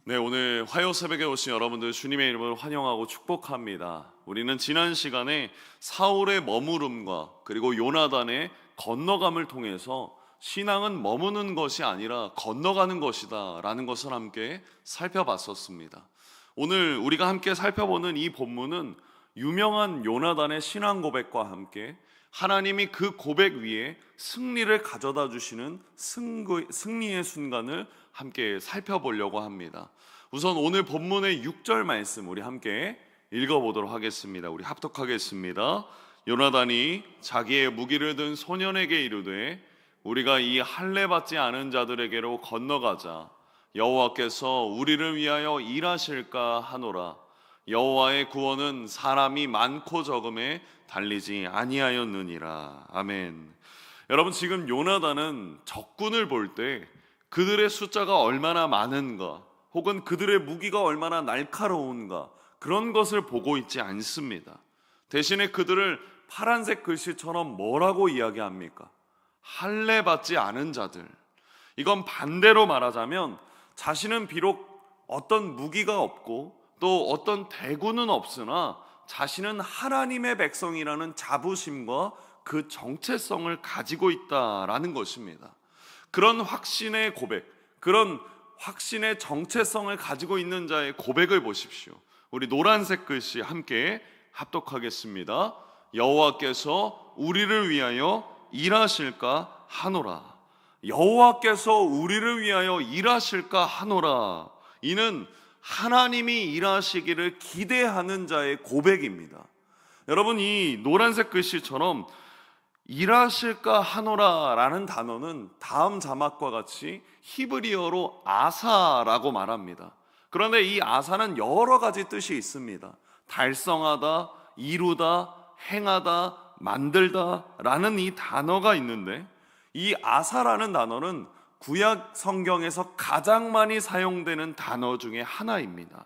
네, 오늘 화요 새벽에 오신 여러분들 주님의 이름으로 환영하고 축복합니다. 우리는 지난 시간에 사울의 머무름과 그리고 요나단의 건너감을 통해서 신앙은 머무는 것이 아니라 건너가는 것이다 라는 것을 함께 살펴봤었습니다. 오늘 우리가 함께 살펴보는 이 본문은 유명한 요나단의 신앙 고백과 함께 하나님이 그 고백 위에 승리를 가져다 주시는 승리의 순간을 함께 살펴보려고 합니다. 우선 오늘 본문의 6절 말씀 우리 함께 읽어보도록 하겠습니다. 우리 합독하겠습니다. 요나단이 자기의 무기를 든 소년에게 이르되 우리가 이 할례 받지 않은 자들에게로 건너가자. 여호와께서 우리를 위하여 일하실까 하노라. 여호와의 구원은 사람이 많고 적음에 달리지 아니하였느니라. 아멘. 여러분, 지금 요나단은 적군을 볼 때 그들의 숫자가 얼마나 많은가, 혹은 그들의 무기가 얼마나 날카로운가, 그런 것을 보고 있지 않습니다. 대신에 그들을 파란색 글씨처럼 뭐라고 이야기합니까? 할례 받지 않은 자들. 이건 반대로 말하자면 자신은 비록 어떤 무기가 없고 또 어떤 대구는 없으나 자신은 하나님의 백성이라는 자부심과 그 정체성을 가지고 있다라는 것입니다. 그런 확신의 고백, 그런 확신의 정체성을 가지고 있는 자의 고백을 보십시오. 우리 노란색 글씨 함께 합독하겠습니다. 여호와께서 우리를 위하여 일하실까 하노라. 여호와께서 우리를 위하여 일하실까 하노라. 이는 하나님이 일하시기를 기대하는 자의 고백입니다. 여러분, 이 노란색 글씨처럼 일하실까 하노라 라는 단어는 다음 자막과 같이 히브리어로 아사라고 말합니다. 그런데 이 아사는 여러 가지 뜻이 있습니다. 달성하다, 이루다, 행하다, 만들다 라는 이 단어가 있는데, 이 아사라는 단어는 구약 성경에서 가장 많이 사용되는 단어 중에 하나입니다.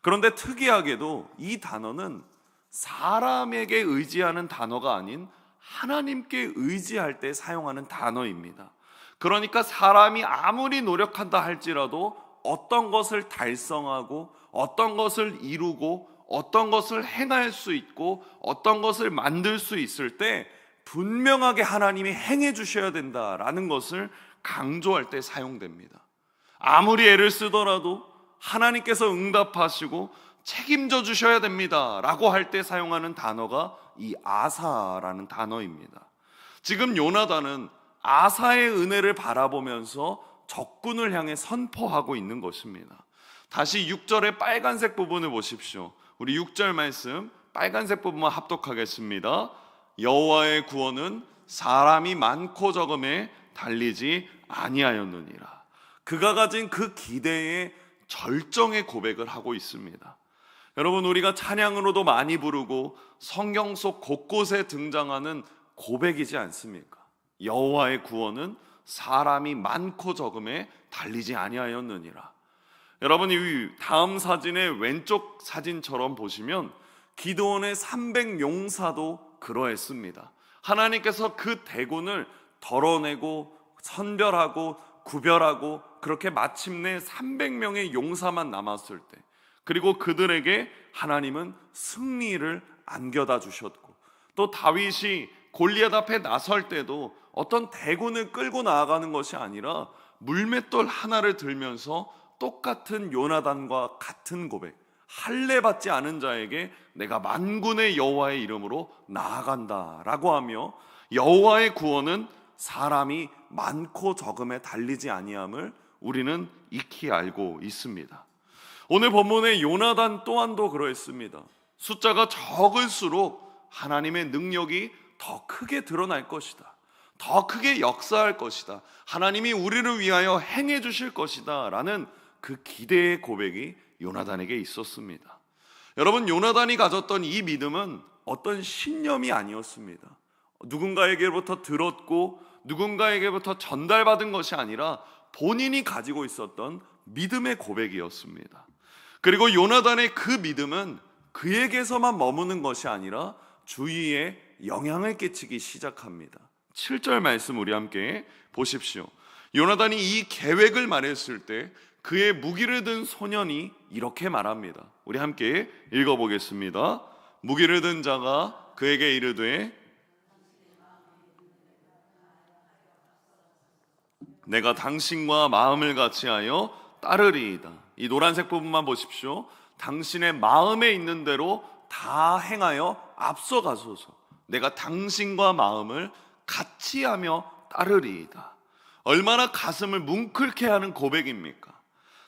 그런데 특이하게도 이 단어는 사람에게 의지하는 단어가 아닌 하나님께 의지할 때 사용하는 단어입니다. 그러니까 사람이 아무리 노력한다 할지라도 어떤 것을 달성하고 어떤 것을 이루고 어떤 것을 행할 수 있고 어떤 것을 만들 수 있을 때 분명하게 하나님이 행해 주셔야 된다라는 것을 강조할 때 사용됩니다. 아무리 애를 쓰더라도 하나님께서 응답하시고 책임져 주셔야 됩니다 라고 할 때 사용하는 단어가 이 아사라는 단어입니다. 지금 요나단은 아사의 은혜를 바라보면서 적군을 향해 선포하고 있는 것입니다. 다시 6절의 빨간색 부분을 보십시오. 우리 6절 말씀 빨간색 부분만 합독하겠습니다. 여호와의 구원은 사람이 많고 적음에 달리지 아니하였느니라. 그가 가진 그 기대의 절정의 고백을 하고 있습니다. 여러분, 우리가 찬양으로도 많이 부르고 성경 속 곳곳에 등장하는 고백이지 않습니까? 여호와의 구원은 사람이 많고 적음에 달리지 아니하였느니라. 여러분, 이 다음 사진의 왼쪽 사진처럼 보시면 기드온의 300용사도 그러했습니다. 하나님께서 그 대군을 덜어내고 선별하고 구별하고 그렇게 마침내 300명의 용사만 남았을 때, 그리고 그들에게 하나님은 승리를 안겨다 주셨고, 또 다윗이 골리앗 앞에 나설 때도 어떤 대군을 끌고 나아가는 것이 아니라 물맷돌 하나를 들면서 똑같은 요나단과 같은 고백, 할례 받지 않은 자에게 내가 만군의 여호와의 이름으로 나아간다라고 하며, 여호와의 구원은 사람이 많고 적음에 달리지 아니함을 우리는 익히 알고 있습니다. 오늘 본문의 요나단 또한도 그러했습니다. 숫자가 적을수록 하나님의 능력이 더 크게 드러날 것이다, 더 크게 역사할 것이다, 하나님이 우리를 위하여 행해 주실 것이다 라는 그 기대의 고백이 요나단에게 있었습니다. 여러분, 요나단이 가졌던 이 믿음은 어떤 신념이 아니었습니다. 누군가에게부터 들었고 누군가에게부터 전달받은 것이 아니라 본인이 가지고 있었던 믿음의 고백이었습니다. 그리고 요나단의 그 믿음은 그에게서만 머무는 것이 아니라 주위에 영향을 끼치기 시작합니다. 7절 말씀 우리 함께 보십시오. 요나단이 이 계획을 말했을 때 그의 무기를 든 소년이 이렇게 말합니다. 우리 함께 읽어보겠습니다. 무기를 든 자가 그에게 이르되 내가 당신과 마음을 같이하여 따르리이다. 이 노란색 부분만 보십시오. 당신의 마음에 있는 대로 다 행하여 앞서가소서. 내가 당신과 마음을 같이하며 따르리이다. 얼마나 가슴을 뭉클게 하는 고백입니까?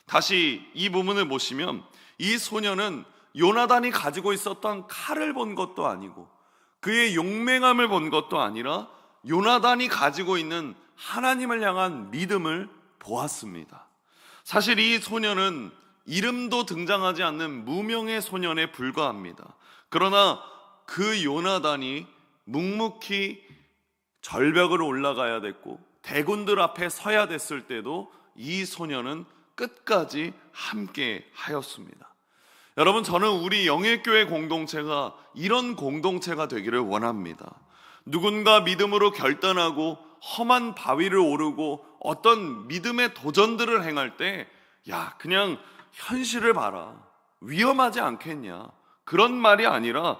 다시 이 부분을 보시면 이 소년은 요나단이 가지고 있었던 칼을 본 것도 아니고 그의 용맹함을 본 것도 아니라 요나단이 가지고 있는 하나님을 향한 믿음을 보았습니다. 사실 이 소년은 이름도 등장하지 않는 무명의 소년에 불과합니다. 그러나 그 요나단이 묵묵히 절벽으로 올라가야 됐고 대군들 앞에 서야 됐을 때도 이 소년은 끝까지 함께 하였습니다. 여러분, 저는 우리 영예교회 공동체가 이런 공동체가 되기를 원합니다. 누군가 믿음으로 결단하고 험한 바위를 오르고 어떤 믿음의 도전들을 행할 때 그냥 현실을 봐라, 위험하지 않겠냐, 그런 말이 아니라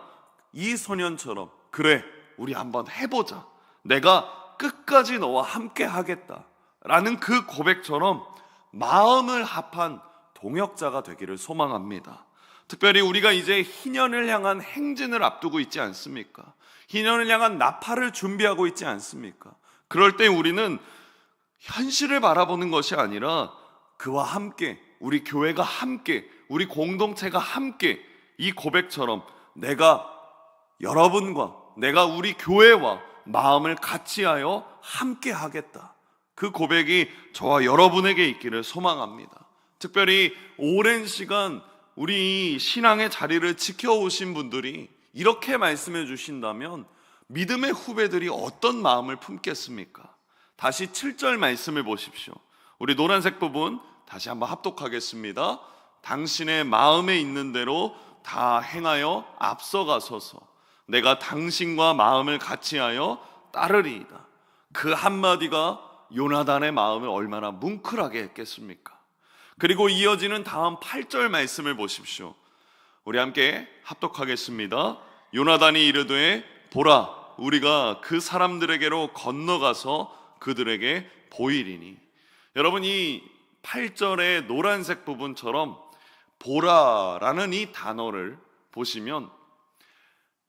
이 소년처럼 그래, 우리 한번 해보자, 내가 끝까지 너와 함께 하겠다 라는 그 고백처럼 마음을 합한 동역자가 되기를 소망합니다. 특별히 우리가 이제 희년을 향한 행진을 앞두고 있지 않습니까? 희년을 향한 나팔을 준비하고 있지 않습니까? 그럴 때 우리는 현실을 바라보는 것이 아니라 그와 함께, 우리 교회가 함께, 우리 공동체가 함께 이 고백처럼 내가 여러분과, 내가 우리 교회와 마음을 같이하여 함께 하겠다, 그 고백이 저와 여러분에게 있기를 소망합니다. 특별히 오랜 시간 우리 신앙의 자리를 지켜오신 분들이 이렇게 말씀해 주신다면 믿음의 후배들이 어떤 마음을 품겠습니까? 다시 7절 말씀을 보십시오. 우리 노란색 부분 다시 한번 합독하겠습니다. 당신의 마음에 있는 대로 다 행하여 앞서가소서. 내가 당신과 마음을 같이하여 따르리이다. 그 한마디가 요나단의 마음을 얼마나 뭉클하게 했겠습니까? 그리고 이어지는 다음 8절 말씀을 보십시오. 우리 함께 합독하겠습니다. 요나단이 이르되 보라, 우리가 그 사람들에게로 건너가서 그들에게 보이리니. 여러분, 이 8절의 노란색 부분처럼 보라라는 이 단어를 보시면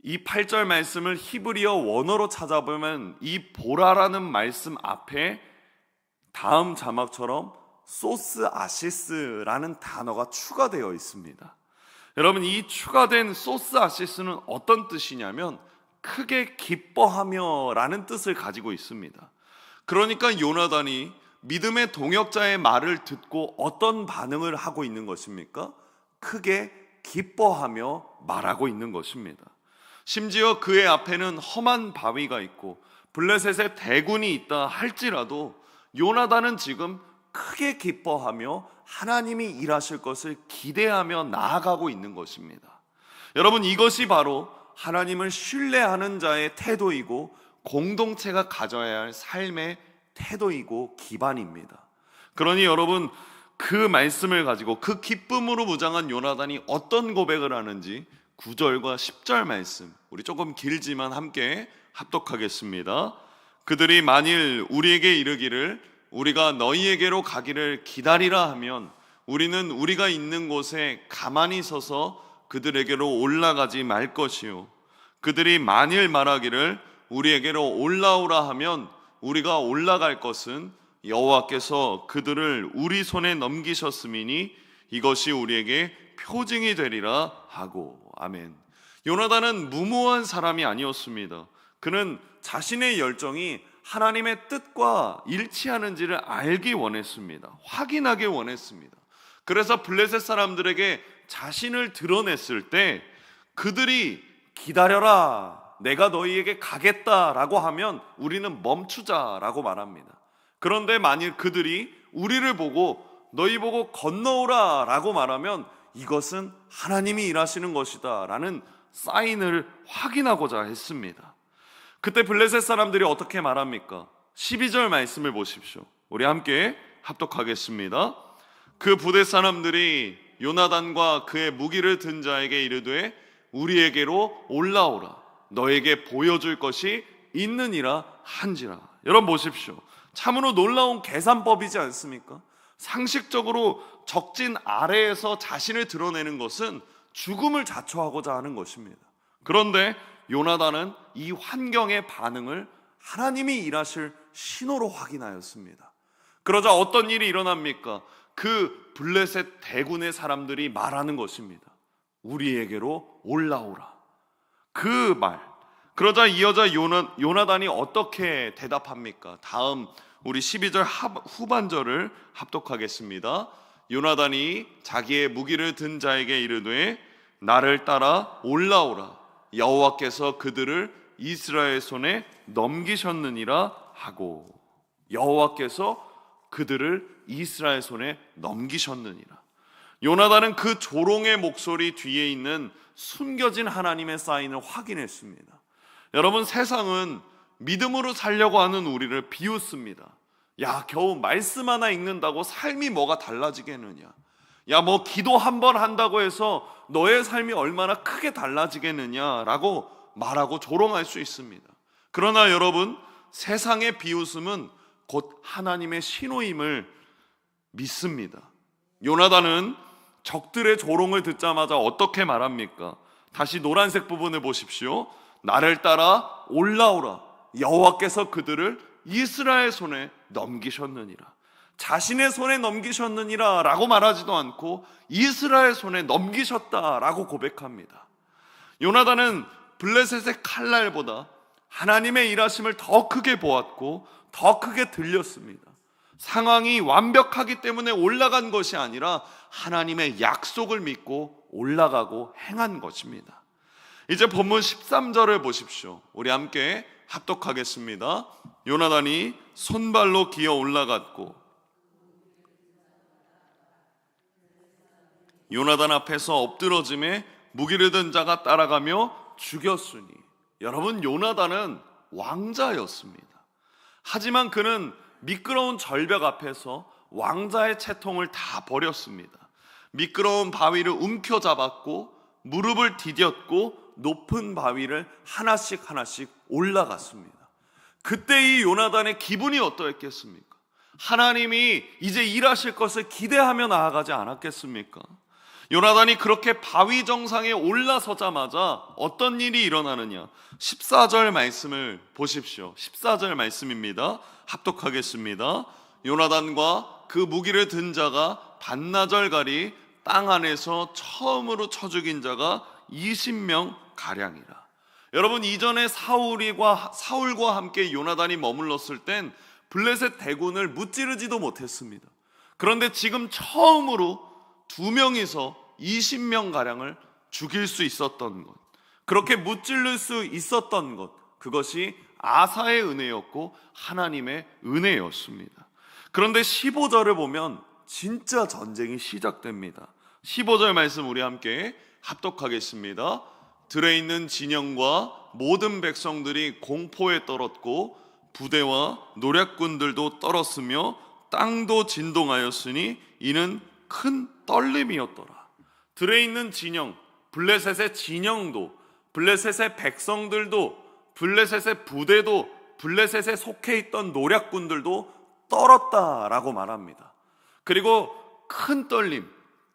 이 8절 말씀을 히브리어 원어로 찾아보면 이 보라라는 말씀 앞에 다음 자막처럼 소스 아시스라는 단어가 추가되어 있습니다. 여러분, 이 추가된 소스 아시스는 어떤 뜻이냐면 크게 기뻐하며 라는 뜻을 가지고 있습니다. 그러니까 요나단이 믿음의 동역자의 말을 듣고 어떤 반응을 하고 있는 것입니까? 크게 기뻐하며 말하고 있는 것입니다. 심지어 그의 앞에는 험한 바위가 있고 블레셋의 대군이 있다 할지라도 요나단은 지금 크게 기뻐하며 하나님이 일하실 것을 기대하며 나아가고 있는 것입니다. 여러분, 이것이 바로 하나님을 신뢰하는 자의 태도이고 공동체가 가져야 할 삶의 태도이고 기반입니다. 그러니 여러분, 그 말씀을 가지고 그 기쁨으로 무장한 요나단이 어떤 고백을 하는지 9절과 10절 말씀, 우리 조금 길지만 함께 합독하겠습니다. 그들이 만일 우리에게 이르기를 우리가 너희에게로 가기를 기다리라 하면 우리는 우리가 있는 곳에 가만히 서서 그들에게로 올라가지 말 것이요, 그들이 만일 말하기를 우리에게로 올라오라 하면 우리가 올라갈 것은 여호와께서 그들을 우리 손에 넘기셨음이니 이것이 우리에게 표징이 되리라 하고. 아멘. 요나단은 무모한 사람이 아니었습니다. 그는 자신의 열정이 하나님의 뜻과 일치하는지를 알기 원했습니다. 확인하기 원했습니다. 그래서 블레셋 사람들에게 자신을 드러냈을 때 그들이 기다려라, 내가 너희에게 가겠다라고 하면 우리는 멈추자라고 말합니다. 그런데 만일 그들이 우리를 보고 너희 보고 건너오라 라고 말하면 이것은 하나님이 일하시는 것이다 라는 사인을 확인하고자 했습니다. 그때 블레셋 사람들이 어떻게 말합니까? 12절 말씀을 보십시오. 우리 함께 합독하겠습니다. 그 부대 사람들이 요나단과 그의 무기를 든 자에게 이르되 우리에게로 올라오라. 너에게 보여줄 것이 있느니라 한지라. 여러분 보십시오. 참으로 놀라운 계산법이지 않습니까? 상식적으로 적진 아래에서 자신을 드러내는 것은 죽음을 자초하고자 하는 것입니다. 그런데 요나단은 이 환경의 반응을 하나님이 일하실 신호로 확인하였습니다. 그러자 어떤 일이 일어납니까? 그 블레셋 대군의 사람들이 말하는 것입니다. 우리에게로 올라오라. 그 말. 그러자 이어져 요나단이 어떻게 대답합니까? 다음 우리 12절 후반절을 합독하겠습니다. 요나단이 자기의 무기를 든 자에게 이르되 나를 따라 올라오라. 여호와께서 그들을 이스라엘 손에 넘기셨느니라 하고, 여호와께서 그들을 이스라엘 손에 넘기셨느니라. 요나단은 그 조롱의 목소리 뒤에 있는 숨겨진 하나님의 사인을 확인했습니다. 여러분, 세상은 믿음으로 살려고 하는 우리를 비웃습니다. 야, 겨우 말씀 하나 읽는다고 삶이 뭐가 달라지겠느냐? 야, 뭐 기도 한 번 한다고 해서 너의 삶이 얼마나 크게 달라지겠느냐라고 말하고 조롱할 수 있습니다. 그러나 여러분, 세상의 비웃음은 곧 하나님의 신호임을 믿습니다. 요나단은 적들의 조롱을 듣자마자 어떻게 말합니까? 다시 노란색 부분을 보십시오. 나를 따라 올라오라. 여호와께서 그들을 이스라엘 손에 넘기셨느니라. 자신의 손에 넘기셨느니라 라고 말하지도 않고 이스라엘 손에 넘기셨다라고 고백합니다. 요나단은 블레셋의 칼날보다 하나님의 일하심을 더 크게 보았고 더 크게 들렸습니다. 상황이 완벽하기 때문에 올라간 것이 아니라 하나님의 약속을 믿고 올라가고 행한 것입니다. 이제 본문 13절을 보십시오. 우리 함께 합독하겠습니다. 요나단이 손발로 기어 올라갔고 요나단 앞에서 엎드러짐에 무기를 든 자가 따라가며 죽였으니. 여러분, 요나단은 왕자였습니다. 하지만 그는 미끄러운 절벽 앞에서 왕자의 채통을 다 버렸습니다. 미끄러운 바위를 움켜잡았고 무릎을 디뎠고 높은 바위를 하나씩 올라갔습니다. 그때 이 요나단의 기분이 어떠했겠습니까? 하나님이 이제 일하실 것을 기대하며 나아가지 않았겠습니까? 요나단이 그렇게 바위 정상에 올라서자마자 어떤 일이 일어나느냐? 14절 말씀을 보십시오. 14절 말씀입니다. 합독하겠습니다. 요나단과 그 무기를 든 자가 반나절가리 땅 안에서 처음으로 쳐 죽인 자가 20명 가량이라. 여러분, 이전에 사울과 함께 요나단이 머물렀을 땐 블레셋 대군을 무찌르지도 못했습니다. 그런데 지금 처음으로 두 명이서 20명 가량을 죽일 수 있었던 것, 그렇게 무찌를 수 있었던 것, 그것이 아사의 은혜였고 하나님의 은혜였습니다. 그런데 15절을 보면 진짜 전쟁이 시작됩니다. 15절 말씀 우리 함께 합독하겠습니다. 들에 있는 진영과 모든 백성들이 공포에 떨었고 부대와 노략군들도 떨었으며 땅도 진동하였으니 이는 큰 떨림이었더라. 들에 있는 진영, 블레셋의 진영도, 블레셋의 백성들도, 블레셋의 부대도, 블레셋에 속해 있던 노략군들도 떨었다라고 말합니다. 그리고 큰 떨림,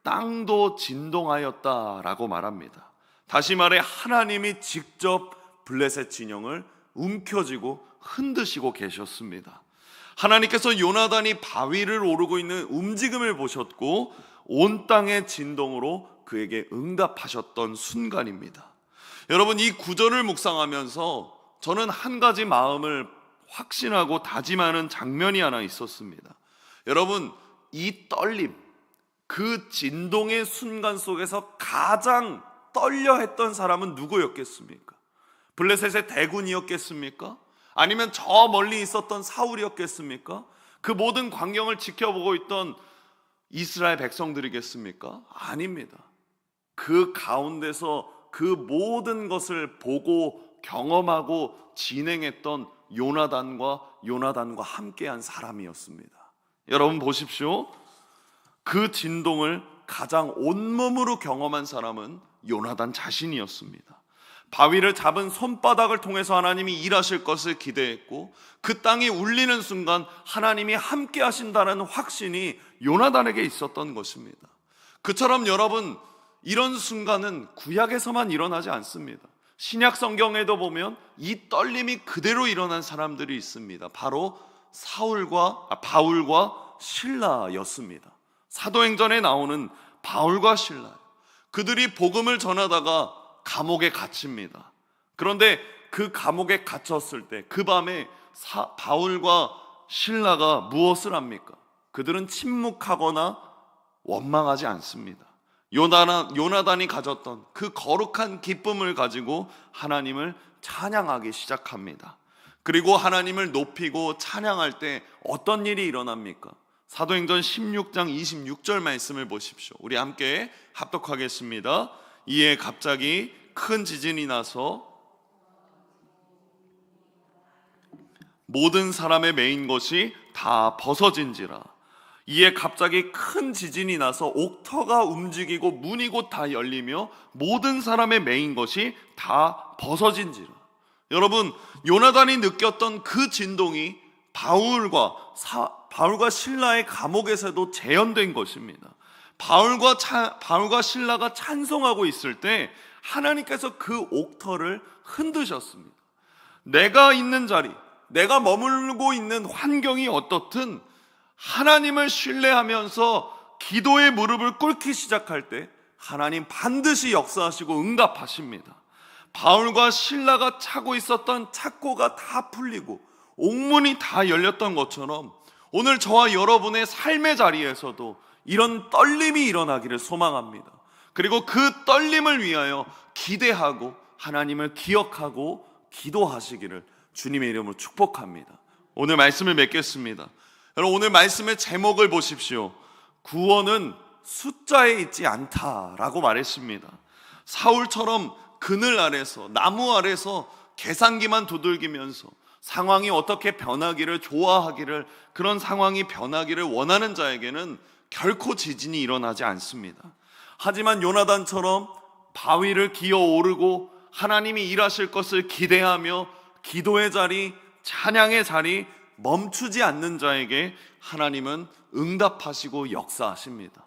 땅도 진동하였다라고 말합니다. 다시 말해 하나님이 직접 블레셋 진영을 움켜쥐고 흔드시고 계셨습니다. 하나님께서 요나단이 바위를 오르고 있는 움직임을 보셨고 온 땅의 진동으로 그에게 응답하셨던 순간입니다. 여러분, 이 구절을 묵상하면서 저는 한 가지 마음을 확신하고 다짐하는 장면이 하나 있었습니다. 여러분, 이 떨림, 그 진동의 순간 속에서 가장 떨려 했던 사람은 누구였겠습니까? 블레셋의 대군이었겠습니까? 아니면 저 멀리 있었던 사울이었겠습니까? 그 모든 광경을 지켜보고 있던 이스라엘 백성들이겠습니까? 아닙니다. 그 가운데서 그 모든 것을 보고 경험하고 진행했던 요나단과 함께한 사람이었습니다. 여러분 보십시오. 그 진동을 가장 온몸으로 경험한 사람은 요나단 자신이었습니다. 바위를 잡은 손바닥을 통해서 하나님이 일하실 것을 기대했고, 그 땅이 울리는 순간 하나님이 함께 하신다는 확신이 요나단에게 있었던 것입니다. 그처럼 여러분, 이런 순간은 구약에서만 일어나지 않습니다. 신약 성경에도 보면 이 떨림이 그대로 일어난 사람들이 있습니다. 바로 바울과 실라였습니다. 사도행전에 나오는 바울과 실라, 그들이 복음을 전하다가 감옥에 갇힙니다. 그런데 그 감옥에 갇혔을 때 그 밤에 바울과 실라가 무엇을 합니까? 그들은 침묵하거나 원망하지 않습니다. 요나단이 가졌던 그 거룩한 기쁨을 가지고 하나님을 찬양하기 시작합니다. 그리고 하나님을 높이고 찬양할 때 어떤 일이 일어납니까? 사도행전 16장 26절 말씀을 보십시오. 우리 함께 합독하겠습니다. 이에 갑자기 큰 지진이 나서 모든 사람의 매인 것이 다 벗어진지라. 이에 갑자기 큰 지진이 나서 옥터가 움직이고 문이 곧 다 열리며 모든 사람의 매인 것이 다 벗어진지라. 여러분, 요나단이 느꼈던 그 진동이 바울과 실라의 감옥에서도 재현된 것입니다. 바울과 실라가 찬송하고 있을 때 하나님께서 그 옥터를 흔드셨습니다. 내가 있는 자리, 내가 머물고 있는 환경이 어떻든 하나님을 신뢰하면서 기도의 무릎을 꿇기 시작할 때 하나님 반드시 역사하시고 응답하십니다. 바울과 실라가 차고 있었던 착고가 다 풀리고 옥문이 다 열렸던 것처럼 오늘 저와 여러분의 삶의 자리에서도 이런 떨림이 일어나기를 소망합니다. 그리고 그 떨림을 위하여 기대하고 하나님을 기억하고 기도하시기를 주님의 이름으로 축복합니다. 오늘 말씀을 맺겠습니다. 여러분, 오늘 말씀의 제목을 보십시오. 구원은 숫자에 있지 않다라고 말했습니다. 사울처럼 그늘 아래서, 나무 아래서 계산기만 두들기면서 상황이 어떻게 변하기를 좋아하기를, 그런 상황이 변하기를 원하는 자에게는 결코 지진이 일어나지 않습니다. 하지만 요나단처럼 바위를 기어 오르고 하나님이 일하실 것을 기대하며 기도의 자리, 찬양의 자리 멈추지 않는 자에게 하나님은 응답하시고 역사하십니다.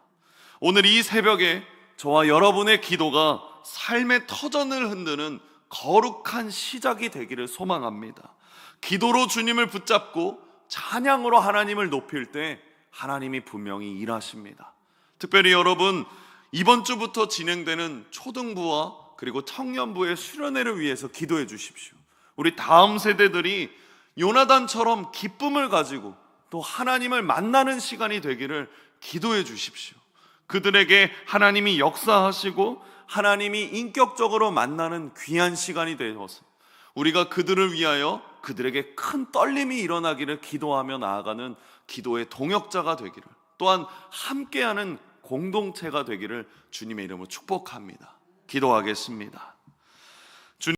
오늘 이 새벽에 저와 여러분의 기도가 삶의 터전을 흔드는 거룩한 시작이 되기를 소망합니다. 기도로 주님을 붙잡고 찬양으로 하나님을 높일 때 하나님이 분명히 일하십니다. 특별히 여러분, 이번 주부터 진행되는 초등부와 그리고 청년부의 수련회를 위해서 기도해 주십시오. 우리 다음 세대들이 요나단처럼 기쁨을 가지고 또 하나님을 만나는 시간이 되기를 기도해 주십시오. 그들에게 하나님이 역사하시고 하나님이 인격적으로 만나는 귀한 시간이 되어서 우리가 그들을 위하여 그들에게 큰 떨림이 일어나기를 기도하며 나아가는 기도의 동역자가 되기를, 또한 함께하는 공동체가 되기를 주님의 이름으로 축복합니다. 기도하겠습니다.